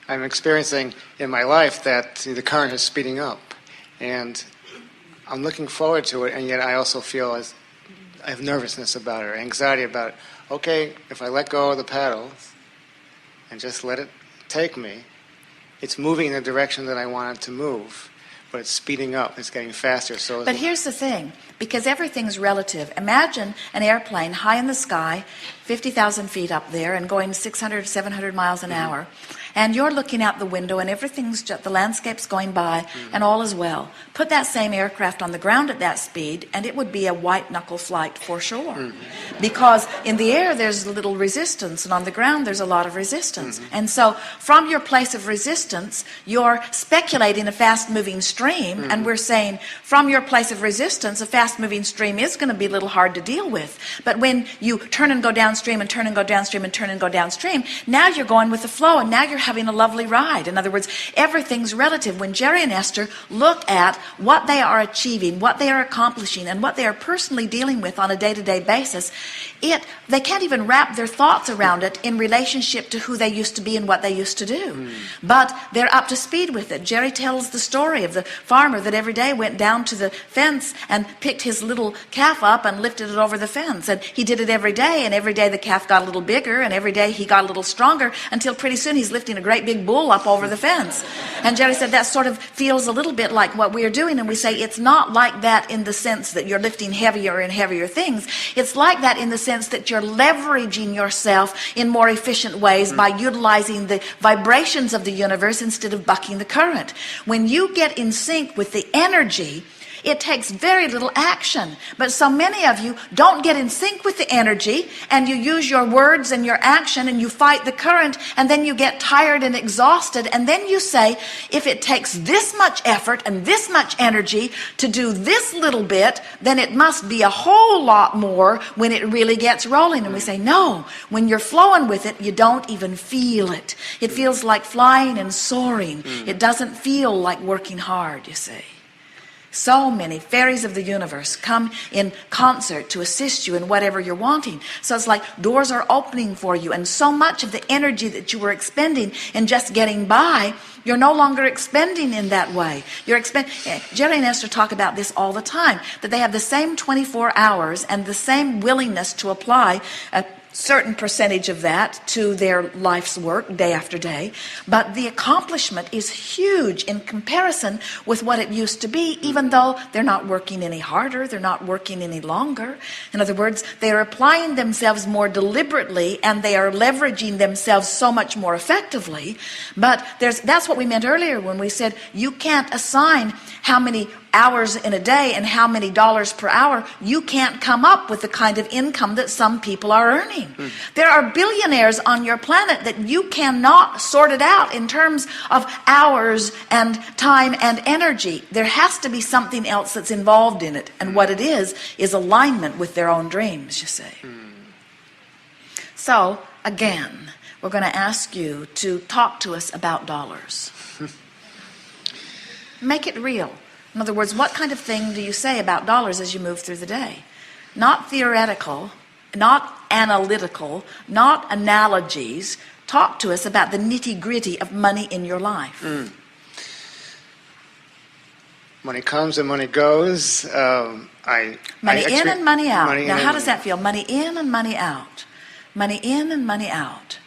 I'm experiencing in my life that the current is speeding up. And I'm looking forward to it, and yet I also feel as I have nervousness about it, or anxiety about it. Okay, if I let go of the paddle and just let it take me, it's moving in the direction that I want it to move, but it's speeding up, it's getting faster. But here's the thing, because everything's relative. Imagine an airplane high in the sky, 50,000 feet up there, and going 600, 700 miles an hour. And you're looking out the window and everything's just, the landscape's going by and all is well. Put that same aircraft on the ground at that speed and it would be a white knuckle flight for sure. Because in the air there's little resistance and on the ground there's a lot of resistance. And so from your place of resistance you're speculating a fast moving stream, and we're saying from your place of resistance a fast moving stream is going to be a little hard to deal with. But when you turn and go downstream and turn and go downstream and turn and go downstream, now you're going with the flow and now you're having a lovely ride. In other words, everything's relative. When Jerry and Esther look at what they are achieving, what they are accomplishing, and what they are personally dealing with on a day-to-day basis, they can't even wrap their thoughts around it in relationship to who they used to be and what they used to do. But they're up to speed with it. Jerry tells the story of the farmer that every day went down to the fence and picked his little calf up and lifted it over the fence. And he did it every day, and every day the calf got a little bigger, and every day he got a little stronger, until pretty soon he's lifting a great big bull up over the fence. And Jerry said that sort of feels a little bit like what we're doing, and we say it's not like that in the sense that you're lifting heavier and heavier things. It's like that in the sense that you're leveraging yourself in more efficient ways by utilizing the vibrations of the universe instead of bucking the current. When you get in sync with the energy, it takes very little action. But so many of you don't get in sync with the energy, and you use your words and your action and you fight the current, and then you get tired and exhausted, and then you say, if it takes this much effort and this much energy to do this little bit, then it must be a whole lot more when it really gets rolling. And we say, no, when you're flowing with it, you don't even feel it. It feels like flying and soaring. It doesn't feel like working hard, you see. So many fairies of the universe come in concert to assist you in whatever you're wanting. So it's like doors are opening for you, and so much of the energy that you were expending in just getting by, you're no longer expending in that way. Jerry and Esther talk about this all the time, that they have the same 24 hours and the same willingness to apply a certain percentage of that to their life's work day after day, but the accomplishment is huge in comparison with what it used to be, even though they're not working any harder, they're not working any longer. In other words, they are applying themselves more deliberately, and they are leveraging themselves so much more effectively. But that's what we meant earlier when we said you can't assign how many hours in a day and how many dollars per hour. You can't come up with the kind of income that some people are earning. There are billionaires on your planet that you cannot sort it out in terms of hours and time and energy. There has to be something else that's involved in it, and what it is alignment with their own dreams, you see. So again, we're going to ask you to talk to us about dollars. Make it real. In other words, what kind of thing do you say about dollars as you move through the day? Not theoretical, not analytical, not analogies. Talk to us about the nitty-gritty of money in your life. Money comes and money goes. Money in and money out. Now, how does that feel? Money in and money out. Money in and money out.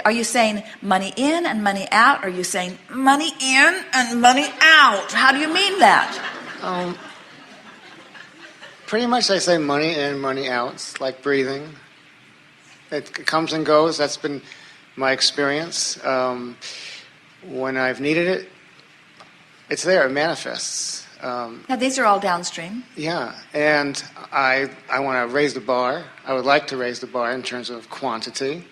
Are you saying money in and money out? Or are you saying money in and money out? How do you mean that? Pretty much I say money in, money out. It's like breathing. It comes and goes. That's been my experience. When I've needed it, it's there. It manifests. Now, these are all downstream. Yeah, and I want to raise the bar. I would like to raise the bar in terms of quantity,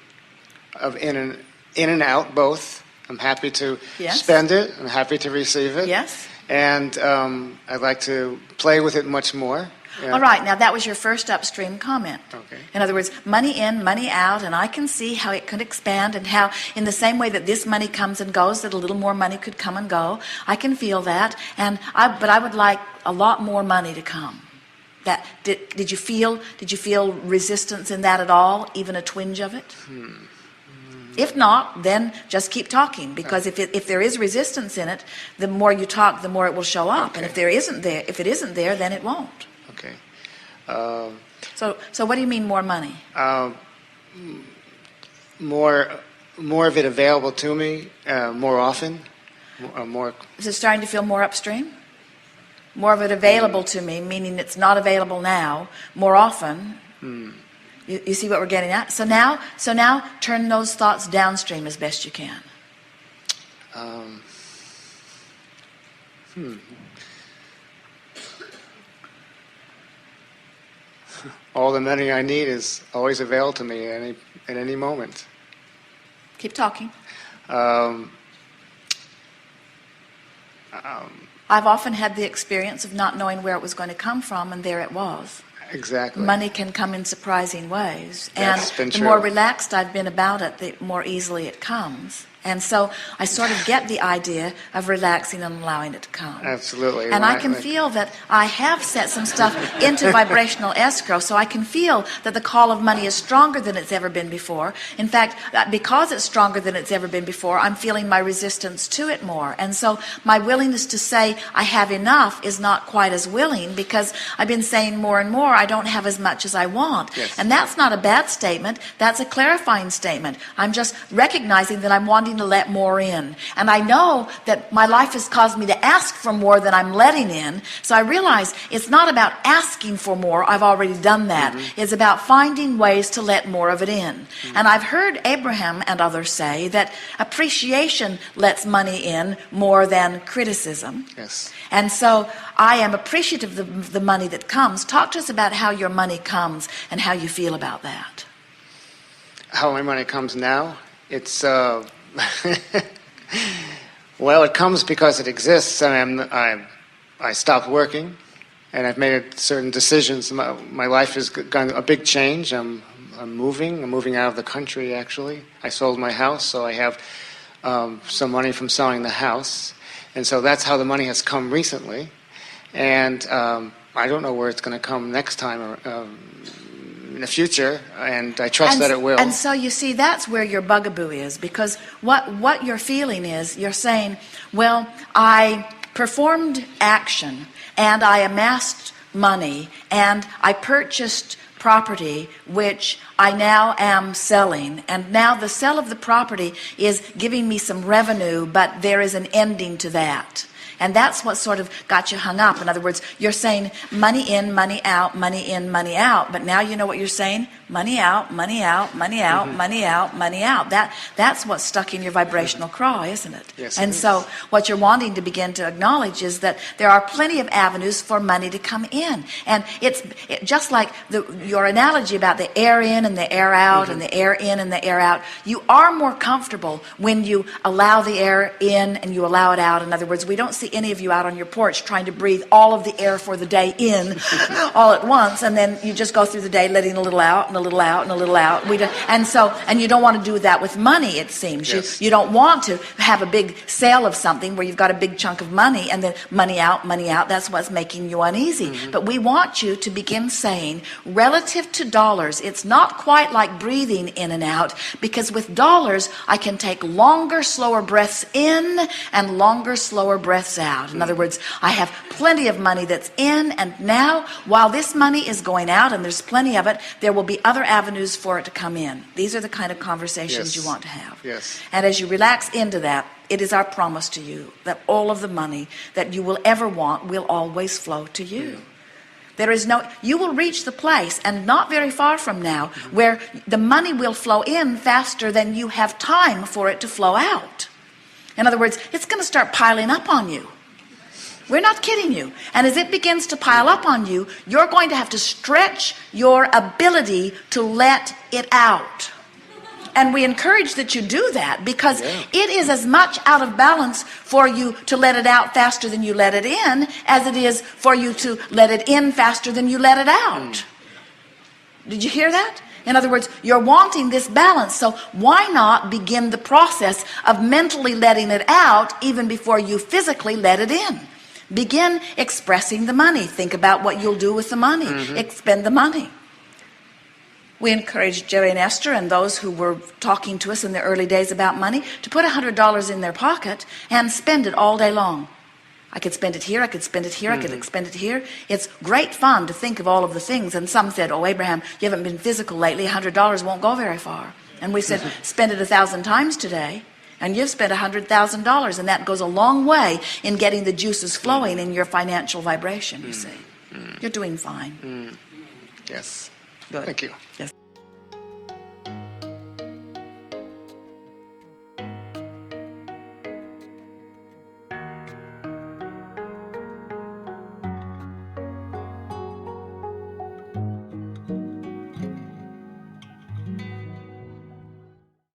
of in and out both. I'm happy to spend it. I'm happy to receive it. Yes. And I'd like to play with it much more. Yeah. All right, now that was your first upstream comment. Okay. In other words, money in, money out, and I can see how it could expand, and how in the same way that this money comes and goes, that a little more money could come and go. I can feel that, but I would like a lot more money to come. Did you feel resistance in that at all, even a twinge of it? If not, then just keep talking, because if there is resistance in it, the more you talk, the more it will show up. Okay. And if it isn't there, then it won't. Okay. So what do you mean more money? More of it available to me more often. More. Is it starting to feel more upstream? More of it available to me, meaning it's not available now, more often. You see what we're getting at? So now turn those thoughts downstream as best you can. All the money I need is always available to me at any moment. Keep talking. I've often had the experience of not knowing where it was going to come from, and there it was. Exactly. Money can come in surprising ways. That's And been the true. more relaxed I've been about it, the more easily it comes. And so I sort of get the idea of relaxing and allowing it to come. Absolutely. And I can feel that I have set some stuff into vibrational escrow, so I can feel that the call of money is stronger than it's ever been before. In fact, because it's stronger than it's ever been before, I'm feeling my resistance to it more. And so my willingness to say I have enough is not quite as willing, because I've been saying more and more I don't have as much as I want. Yes. And that's not a bad statement. That's a clarifying statement. I'm just recognizing that I'm wanting to let more in. And I know that my life has caused me to ask for more than I'm letting in. So I realize it's not about asking for more. I've already done that. It's about finding ways to let more of it in. And I've heard Abraham and others say that appreciation lets money in more than criticism. Yes. And so I am appreciative of the money that comes. Talk to us about how your money comes and how you feel about that. How my money comes now? It's well, it comes because it exists. I stopped working, and I've made certain decisions. My life has gone a big change. I'm moving. I'm moving out of the country. Actually, I sold my house, so I have some money from selling the house, and so that's how the money has come recently. And I don't know where it's going to come next time in the future, and I trust that it will. And so you see, that's where your bugaboo is, because what you're feeling is, you're saying, well, I performed action, and I amassed money, and I purchased property, which I now am selling, and now the sale of the property is giving me some revenue, but there is an ending to that. And that's what sort of got you hung up. In other words, you're saying money in, money out, money in, money out. But now you know what you're saying? Money out, money out, money out, money out, money out. That's what's stuck in your vibrational craw, isn't it? Yes, and it so is. what you're wanting to begin to acknowledge is that there are plenty of avenues for money to come in. And it's just like your analogy about the air in and the air out and the air in and the air out. You are more comfortable when you allow the air in and you allow it out. In other words, we don't see any of you out on your porch trying to breathe all of the air for the day in all at once, and then you just go through the day letting a little out and a little out and a little out. And you don't want to do that with money, it seems. Yes. You don't want to have a big sale of something where you've got a big chunk of money and then money out, money out. That's what's making you uneasy. But we want you to begin saying, relative to dollars, it's not quite like breathing in and out, because with dollars I can take longer, slower breaths in and longer, slower breaths out. In other words, I have plenty of money that's in, and now while this money is going out and there's plenty of it, there will be other avenues for it to come in. These are the kind of conversations Yes. you want to have. Yes. And as you relax into that, it is our promise to you that all of the money that you will ever want will always flow to you. You will reach the place, and not very far from now, where the money will flow in faster than you have time for it to flow out. In other words, it's going to start piling up on you. We're not kidding you. And as it begins to pile up on you, you're going to have to stretch your ability to let it out. And we encourage that you do that, because it is as much out of balance for you to let it out faster than you let it in as it is for you to let it in faster than you let it out. Did you hear that? In other words, you're wanting this balance, so why not begin the process of mentally letting it out even before you physically let it in? Begin expressing the money. Think about what you'll do with the money. Expend the money. We encouraged Jerry and Esther and those who were talking to us in the early days about money to put $100 in their pocket and spend it all day long. I could spend it here, I could spend it here, I could spend it here. It's great fun to think of all of the things. And some said, oh, Abraham, you haven't been physical lately. $100 won't go very far. And we said, spend it 1,000 times today. And you've spent $100,000. And that goes a long way in getting the juices flowing in your financial vibration, you see. You're doing fine. Yes. Good. Thank you. Yes.